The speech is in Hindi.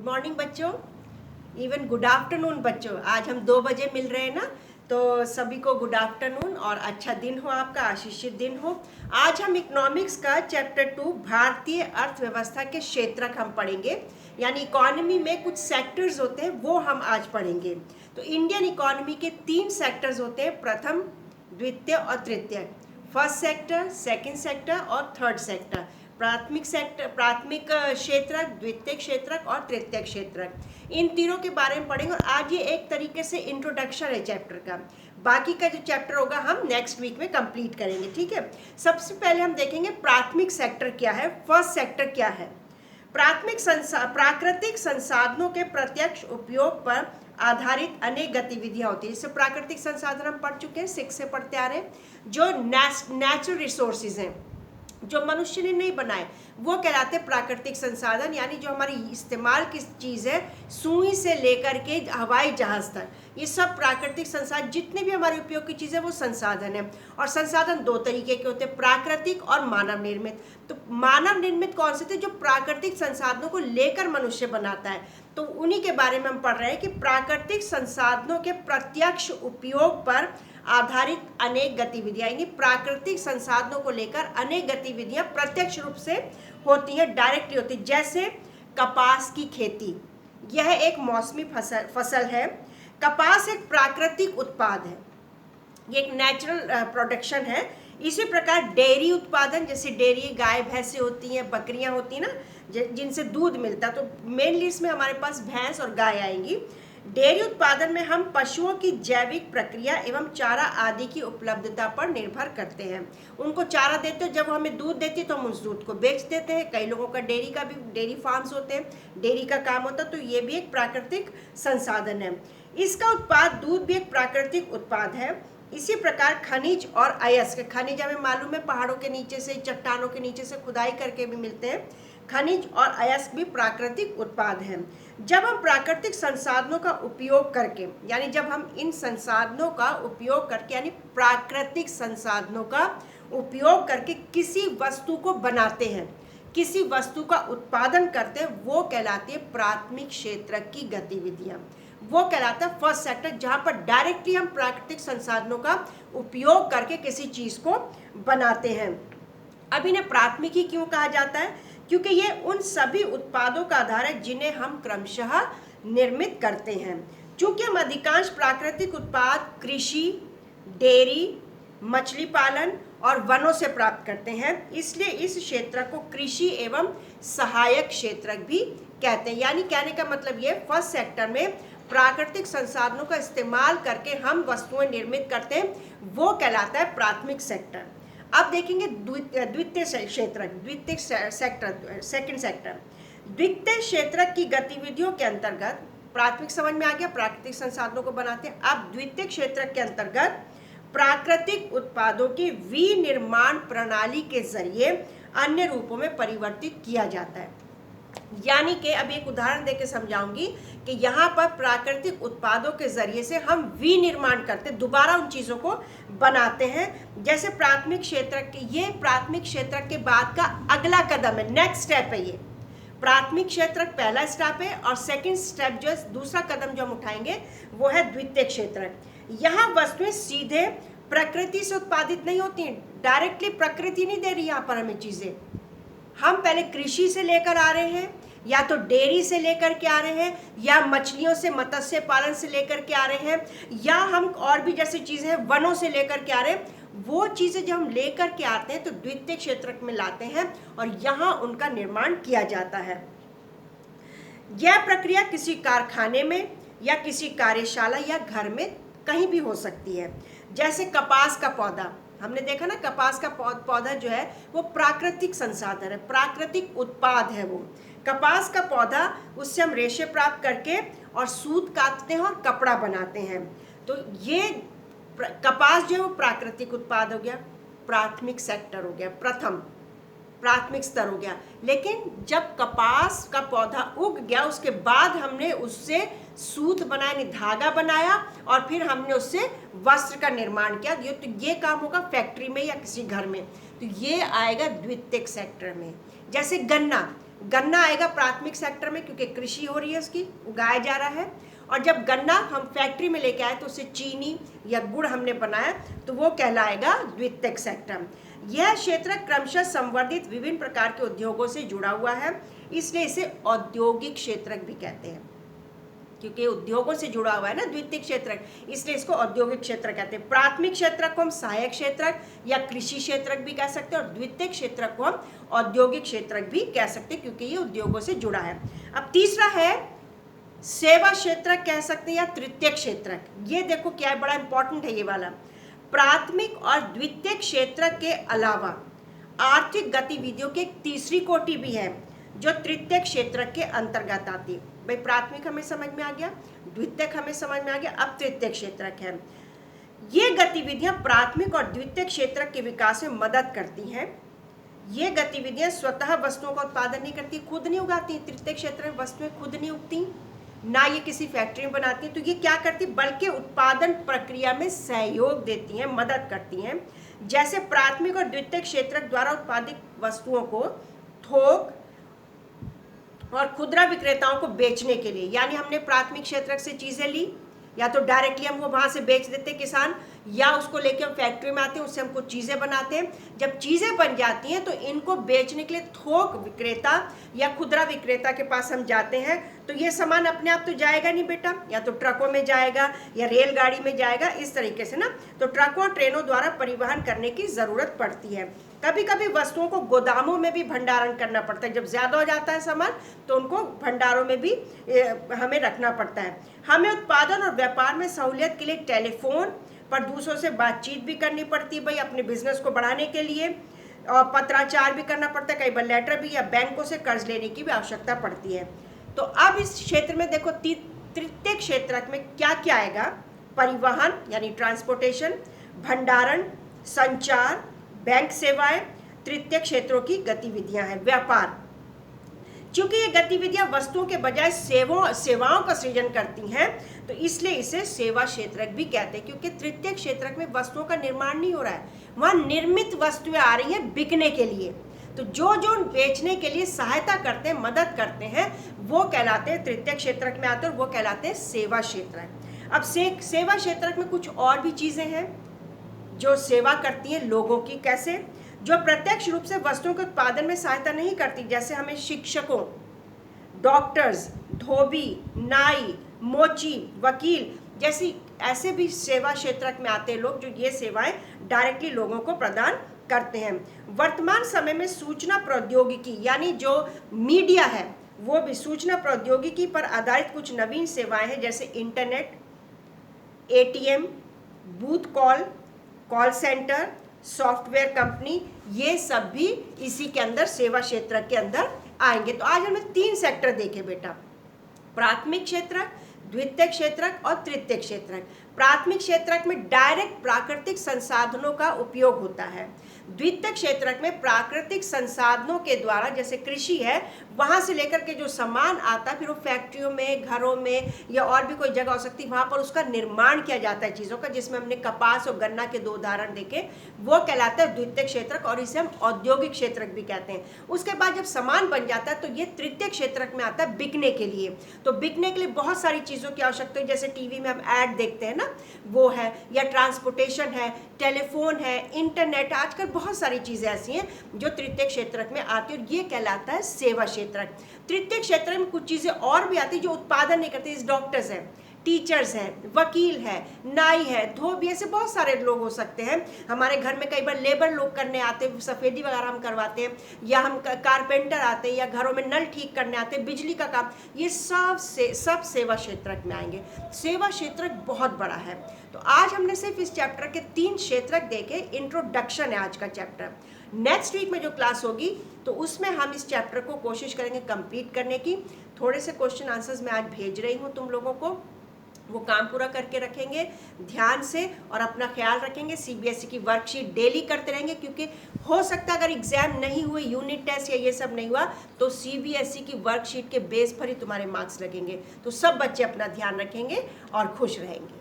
मॉर्निंग बच्चों, इवन गुड आफ्टरनून बच्चों। आज हम 2 बजे मिल रहे हैं ना, तो सभी को गुड आफ्टरनून और अच्छा दिन हो, आपका आशीषित दिन हो। आज हम इकोनॉमिक्स का चैप्टर 2 भारतीय अर्थव्यवस्था के क्षेत्रक हम पढ़ेंगे, यानी इकोनॉमी में कुछ सेक्टर्स होते हैं वो हम आज पढ़ेंगे। तो इंडियन इकोनॉमी के 3 सेक्टर्स होते हैं, प्रथम, द्वितीय और तृतीय। फर्स्ट सेक्टर, सेकंड सेक्टर और थर्ड सेक्टर। प्राथमिक सेक्टर, प्राथमिक क्षेत्रक, द्वितीय क्षेत्रक और तृतीय क्षेत्रक, इन तीनों के बारे में पढ़ेंगे। और आज ये एक तरीके से इंट्रोडक्शन है चैप्टर का। बाकी का जो चैप्टर होगा हम नेक्स्ट वीक में कंप्लीट करेंगे, ठीक है। सबसे पहले हम देखेंगे प्राथमिक सेक्टर क्या है, फर्स्ट सेक्टर क्या है। प्राकृतिक संसाधनों के प्रत्यक्ष उपयोग पर आधारित अनेक गतिविधियां होती है। जैसे प्राकृतिक संसाधन हम पढ़ चुके हैं, 6 से पढ़ते आ रहे हैं। जो नेचुरल रिसोर्सेज हैं, जो मनुष्य ने नहीं बनाए, वो कहलाते हैं प्राकृतिक संसाधन। यानी जो हमारी इस्तेमाल की चीज़ है, सुई से लेकर के हवाई जहाज तक, ये सब प्राकृतिक संसाधन, जितने भी हमारे उपयोग की चीज़ें वो संसाधन है। और संसाधन 2 तरीके के होते हैं, प्राकृतिक और मानव निर्मित। तो मानव निर्मित कौन से थे? जो प्राकृतिक संसाधनों को लेकर मनुष्य बनाता है, तो उन्हीं के बारे में हम पढ़ रहे हैं कि प्राकृतिक संसाधनों के प्रत्यक्ष उपयोग पर आधारित अनेक गतिविधियां, यानी प्राकृतिक संसाधनों को लेकर अनेक गतिविधियां प्रत्यक्ष रूप से होती हैं, डायरेक्टली होती है। जैसे कपास की खेती, यह एक मौसमी फसल है। कपास एक प्राकृतिक उत्पाद है, ये एक नेचुरल प्रोडक्शन है। इसी प्रकार डेयरी उत्पादन, जैसे डेयरी गाय भैंसें होती हैं, बकरियां होती हैं ना, जिनसे दूध मिलता है, तो मेनली इसमें हमारे पास भैंस और गाय आएंगी। डेयरी उत्पादन में हम पशुओं की जैविक प्रक्रिया एवं चारा आदि की उपलब्धता पर निर्भर करते हैं। उनको चारा देते हैं, जब हमें दूध देती है तो हम उस दूध को बेच देते हैं। कई लोगों का डेयरी फार्म्स होते हैं, डेयरी का काम होता है, तो ये भी एक प्राकृतिक संसाधन है। इसका उत्पाद दूध भी एक प्राकृतिक उत्पाद है। इसी प्रकार खनिज और अयस्क, खनिज हमें मालूम है पहाड़ों के नीचे से, चट्टानों के नीचे से खुदाई करके भी मिलते हैं। खनिज और अयस्क भी प्राकृतिक उत्पाद हैं। जब हम प्राकृतिक संसाधनों का उपयोग करके, यानी जब हम इन संसाधनों का उपयोग करके, यानी प्राकृतिक संसाधनों का उपयोग करके किसी वस्तु को बनाते हैं, किसी वस्तु का उत्पादन करते हैं, वो कहलाती है प्राथमिक क्षेत्र की गतिविधियां। वो कहलाता है फर्स्ट सेक्टर, जहां पर डायरेक्टली हम प्राकृतिक संसाधनों का उपयोग करके किसी चीज को बनाते हैं। अब इन्हें प्राथमिक ही क्यों कहा जाता है? क्योंकि ये उन सभी उत्पादों का आधार है जिन्हें हम क्रमशः निर्मित करते हैं। चूंकि हम अधिकांश प्राकृतिक उत्पाद कृषि, डेयरी, मछली पालन और वनों से प्राप्त करते हैं, इसलिए इस क्षेत्र को कृषि एवं सहायक क्षेत्र भी कहते हैं। यानी कहने का मतलब ये, फर्स्ट सेक्टर में प्राकृतिक संसाधनों का इस्तेमाल करके हम वस्तुएं निर्मित करते हैं, वो कहलाता है प्राथमिक सेक्टर। अब देखेंगे द्वितीय क्षेत्र, द्वितीय सेक्टर, सेकंड सेक्टर। द्वितीय क्षेत्र की गतिविधियों के अंतर्गत, प्राथमिक समझ में आ गया, प्राकृतिक संसाधनों को बनाते हैं। अब द्वितीय क्षेत्र के अंतर्गत प्राकृतिक उत्पादों की विनिर्माण प्रणाली के जरिए अन्य रूपों में परिवर्तित किया जाता है। यानी कि अब एक उदाहरण देकर समझाऊंगी कि यहाँ पर प्राकृतिक उत्पादों के जरिए से हम विनिर्माण करते, दोबारा उन चीज़ों को बनाते हैं। जैसे प्राथमिक क्षेत्र के, ये प्राथमिक क्षेत्र के बाद का अगला कदम है, नेक्स्ट स्टेप है ये। प्राथमिक क्षेत्र पहला स्टेप है, और सेकंड स्टेप जो है, दूसरा कदम जो हम उठाएंगे, वो है द्वितीय क्षेत्र। यहाँ वस्तुएं सीधे प्रकृति से उत्पादित नहीं होती हैं, डायरेक्टली प्रकृति नहीं दे रही यहाँ पर हमें चीज़ें। हम पहले कृषि से लेकर आ रहे हैं, या तो डेयरी से लेकर के आ रहे हैं, या मछलियों से, मत्स्य पालन से लेकर के आ रहे हैं, या हम और भी जैसी चीज़ें हैं वनों से लेकर के आ रहे हैं। वो चीज़ें जब हम लेकर के आते हैं तो द्वितीय क्षेत्र में लाते हैं और यहाँ उनका निर्माण किया जाता है। यह प्रक्रिया किसी कारखाने में या किसी कार्यशाला या घर में कहीं भी हो सकती है। जैसे कपास का पौधा, हमने देखा ना, कपास का पौधा जो है वो प्राकृतिक संसाधन है, प्राकृतिक उत्पाद है वो। कपास का पौधा, उससे हम रेशे प्राप्त करके और सूत काटते हैं और कपड़ा बनाते हैं। तो ये कपास जो है वो प्राकृतिक उत्पाद हो गया, प्राथमिक सेक्टर हो गया, प्रथम प्राथमिक स्तर हो गया। लेकिन जब कपास का पौधा उग गया, उसके बाद हमने उससे सूत बनाया, धागा बनाया, और फिर हमने उससे वस्त्र का निर्माण किया। तो ये काम होगा फैक्ट्री में या किसी घर में, तो ये आएगा द्वितीयक सेक्टर में। जैसे गन्ना, गन्ना आएगा प्राथमिक सेक्टर में क्योंकि कृषि हो रही है, उसकी उगाया जा रहा है। और जब गन्ना हम फैक्ट्री में लेके आए तो उससे चीनी या गुड़ हमने बनाया तो वो कहलाएगा द्वितीयक सेक्टर। यह क्षेत्र क्रमशः संवर्धित विभिन्न प्रकार के उद्योगों से जुड़ा हुआ है, इसलिए इसे औद्योगिक क्षेत्र भी कहते हैं, क्योंकि उद्योगों से जुड़ा हुआ है ना द्वितीयक क्षेत्र, इसलिए इसको औद्योगिक क्षेत्र कहते हैं। प्राथमिक क्षेत्र को हम सहायक क्षेत्र या कृषि क्षेत्र भी कह सकते हैं, और द्वितीयक क्षेत्र को हम औद्योगिक क्षेत्र भी कह सकते हैं क्योंकि ये उद्योगों से जुड़ा है। अब तीसरा है सेवा क्षेत्र कह सकते हैं या तृतीयक क्षेत्र। ये देखो क्या है, बड़ा इंपॉर्टेंट है ये वाला। प्राथमिक और द्वितीयक क्षेत्र के अलावा आर्थिक गतिविधियों की एक तीसरी कोटि भी है जो तृतीयक क्षेत्र के अंतर्गत आती है। भाई प्राथमिक हमें समझ में आ गया, द्वितीयक हमें समझ में आ गया, अब तृतीयक क्षेत्र है। ये गतिविधियां प्राथमिक और द्वितीयक क्षेत्र के विकास में मदद करती हैं। ये गतिविधियां स्वतः वस्तुओं का उत्पादन नहीं करती, खुद नहीं उगाती। तृतीयक क्षेत्र में वस्तुएं खुद नहीं उगती, ना ये किसी फैक्ट्री में बनाती हैं, तो ये क्या करती, बल्कि उत्पादन प्रक्रिया में सहयोग देती हैं, मदद करती हैं। जैसे प्राथमिक और द्वितीयक क्षेत्र द्वारा उत्पादित वस्तुओं को थोक और खुदरा विक्रेताओं को बेचने के लिए, यानी हमने प्राथमिक क्षेत्र से चीजें ली, या तो डायरेक्टली हम वो वहां से बेच देते किसान, या उसको लेके हम फैक्ट्री में आते हैं, उससे हम कुछ चीजें बनाते हैं। जब चीजें बन जाती हैं तो इनको बेचने के लिए थोक विक्रेता या खुदरा विक्रेता के पास हम जाते हैं। तो ये सामान अपने आप तो जाएगा नहीं बेटा, या तो ट्रकों में जाएगा या रेलगाड़ी में जाएगा, इस तरीके से ना। तो ट्रकों और ट्रेनों द्वारा परिवहन करने की जरूरत पड़ती है। कभी कभी वस्तुओं को गोदामों में भी भंडारण करना पड़ता है, जब ज्यादा हो जाता है सामान तो उनको भंडारों में भी हमें रखना पड़ता है। हमें उत्पादन और व्यापार में सहूलियत के लिए टेलीफोन पर दूसरों से बातचीत भी करनी पड़ती है भाई, अपने बिजनेस को बढ़ाने के लिए, और पत्राचार भी करना पड़ता है, कई बार लेटर भी, या बैंकों से कर्ज लेने की भी आवश्यकता पड़ती है। तो अब इस क्षेत्र में देखो तृतीयक क्षेत्र में क्या क्या आएगा, परिवहन यानी ट्रांसपोर्टेशन, भंडारण, संचार, बैंक सेवाएं, तृतीयक क्षेत्रों की गतिविधियां हैं। व्यापार, क्योंकि ये गतिविधियां वस्तुओं के बजाय सेवाओं का सृजन करती हैं, तो इसलिए इसे सेवा क्षेत्र भी कहते हैं, क्योंकि तृतीयक क्षेत्र में वस्तुओं का निर्माण नहीं हो रहा है, वहां निर्मित वस्तुएं आ रही हैं बिकने के लिए। तो जो जो बेचने के लिए सहायता करते हैं, मदद करते हैं, वो कहलाते हैं तृतीयक क्षेत्र में आते हैं, और वो कहलाते हैं सेवा क्षेत्र। अब सेवा क्षेत्र में कुछ और भी चीजें हैं जो सेवा करती हैं लोगों की। कैसे? जो प्रत्यक्ष रूप से वस्तुओं के उत्पादन में सहायता नहीं करती, जैसे हमें शिक्षकों, डॉक्टर्स, धोबी, नाई, मोची, वकील जैसी ऐसे भी सेवा क्षेत्र में आते हैं लोग, जो ये सेवाएं डायरेक्टली लोगों को प्रदान करते हैं। वर्तमान समय में सूचना प्रौद्योगिकी यानी जो मीडिया है, वो भी सूचना प्रौद्योगिकी पर आधारित कुछ नवीन सेवाएं हैं, जैसे internet, ATM, booth call centre, software company, ये सब भी इसी के अंदर सेवा क्षेत्र के अंदर आएंगे। तो आज हमने 3 सेक्टर देखे बेटा, प्राथमिक क्षेत्र, द्वितीयक क्षेत्र और तृतीयक क्षेत्र। प्राथमिक क्षेत्र में डायरेक्ट प्राकृतिक संसाधनों का उपयोग होता है। द्वितीयक क्षेत्र में प्राकृतिक संसाधनों के द्वारा, जैसे कृषि है, वहां से लेकर के जो सामान आता है फिर वो फैक्ट्रियों में, घरों में या और भी कोई जगह हो सकती है, वहां पर उसका निर्माण किया जाता है चीजों का, जिसमें हमने कपास और गन्ना के 2 उदाहरण देखे, वो कहलाता है द्वितीयक क्षेत्र, और इसे हम औद्योगिक क्षेत्र भी कहते हैं। उसके बाद जब सामान बन जाता है तो ये तृतीयक क्षेत्र में आता है बिकने के लिए। तो बिकने के लिए बहुत सारी चीजों की आवश्यकता है, जैसे टीवी में हम ऐड देखते हैं ना, वो है, या ट्रांसपोर्टेशन है, टेलीफोन है, इंटरनेट, आजकल बहुत सारी चीजें ऐसी हैं जो तृतीयक क्षेत्र में आती है, और ये कहलाता है सेवा क्षेत्र। तृतीयक क्षेत्र में कुछ चीजें और भी आती है जो उत्पादन नहीं करती, डॉक्टर्स हैं, टीचर्स हैं, वकील है, नाई है, धोबी, ऐसे बहुत सारे लोग हो सकते हैं। हमारे घर में कई बार लेबर लोग करने आते हैं, सफेदी वगैरह हम करवाते हैं, या हम कारपेंटर आते हैं, या घरों में नल ठीक करने आते हैं, बिजली का काम, ये सब सेवा क्षेत्र में आएंगे। सेवा क्षेत्र बहुत बड़ा है। तो आज हमने सिर्फ इस चैप्टर के 3 क्षेत्र देखे, इंट्रोडक्शन है आज का चैप्टर। नेक्स्ट वीक में जो क्लास होगी तो उसमें हम इस चैप्टर को कोशिश करेंगे कंप्लीट करने की। थोड़े से क्वेश्चन आंसर्स मैं आज भेज रही हूँ तुम लोगों को, वो काम पूरा करके रखेंगे ध्यान से, और अपना ख्याल रखेंगे। सीबीएसई की वर्कशीट डेली करते रहेंगे, क्योंकि हो सकता है अगर एग्जाम नहीं हुए, यूनिट टेस्ट या ये सब नहीं हुआ, तो सीबीएसई की वर्कशीट के बेस पर ही तुम्हारे मार्क्स लगेंगे। तो सब बच्चे अपना ध्यान रखेंगे और खुश रहेंगे।